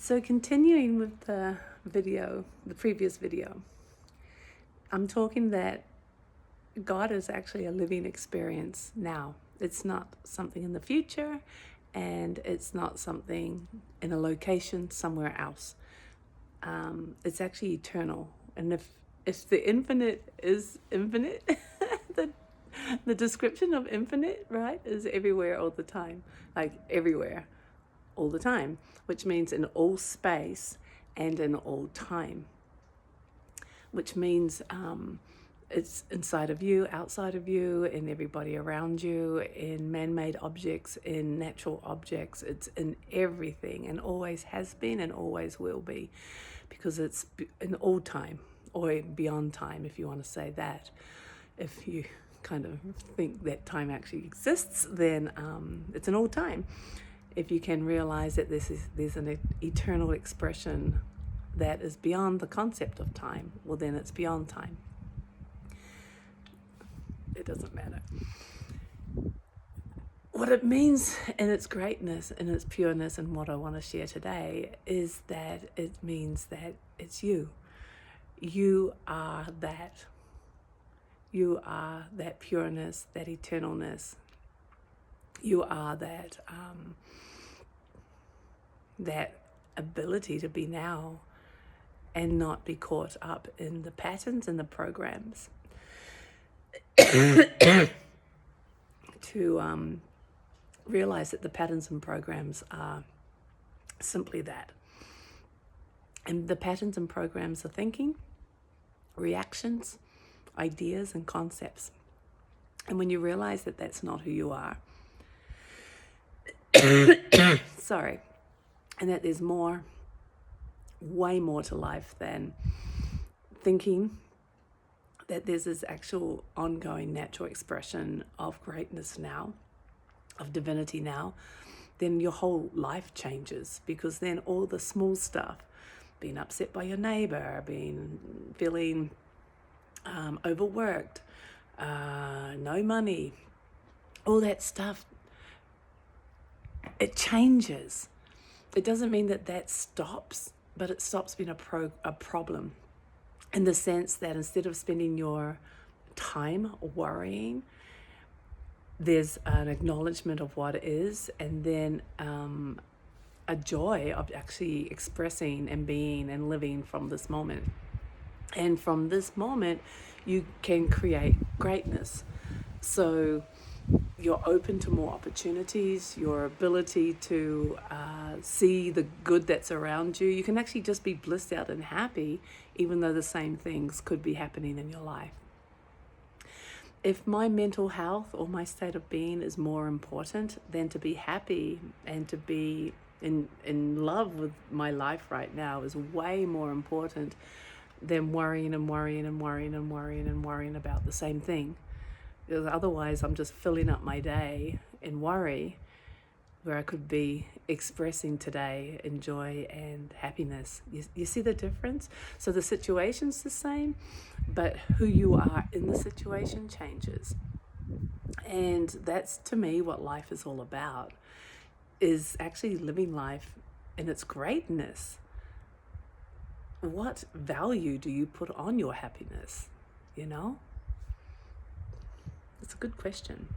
So continuing with the previous video, I'm talking that God is actually a living experience now. It's not something in the future, and it's not something in a location somewhere else. It's actually eternal. And if the infinite is infinite, the description of infinite, right, is everywhere all the time, like everywhere all the time, which means in all space and in all time, which means it's inside of you, outside of you, in everybody around you, in man-made objects, in natural objects. It's in everything, and always has been and always will be, because it's in all time, or beyond time, if you want to say that. If you kind of think that time actually exists, then it's in all time. If you can realize that there's an eternal expression that is beyond the concept of time, well, then it's beyond time. It doesn't matter. What it means in its greatness, in its pureness, and what I want to share today is that it means that it's you. You are that. You are that pureness, that eternalness. You are that that ability to be now and not be caught up in the patterns and the programs. To realize that the patterns and programs are simply that. And the patterns and programs are thinking, reactions, ideas, and concepts. And when you realize that that's not who you are, sorry, and that there's more, way more to life than thinking, that there's this actual ongoing natural expression of greatness now, of divinity now, then your whole life changes, because then all the small stuff, being upset by your neighbor, feeling overworked, no money, all that stuff, it changes. It doesn't mean that stops, but it stops being a problem, in the sense that instead of spending your time worrying, there's an acknowledgement of what is, and then a joy of actually expressing and being and living from this moment. And from this moment, you can create greatness. So you're open to more opportunities, your ability to see the good that's around you. You can actually just be blissed out and happy, even though the same things could be happening in your life. If my mental health or my state of being is more important than to be happy and to be in love with my life right now, is way more important than worrying about the same thing. Because otherwise I'm just filling up my day in worry, where I could be expressing today in joy and happiness. You see the difference? So the situation's the same, but who you are in the situation changes. And that's, to me, what life is all about, is actually living life in its greatness. What value do you put on your happiness? You know? It's a good question.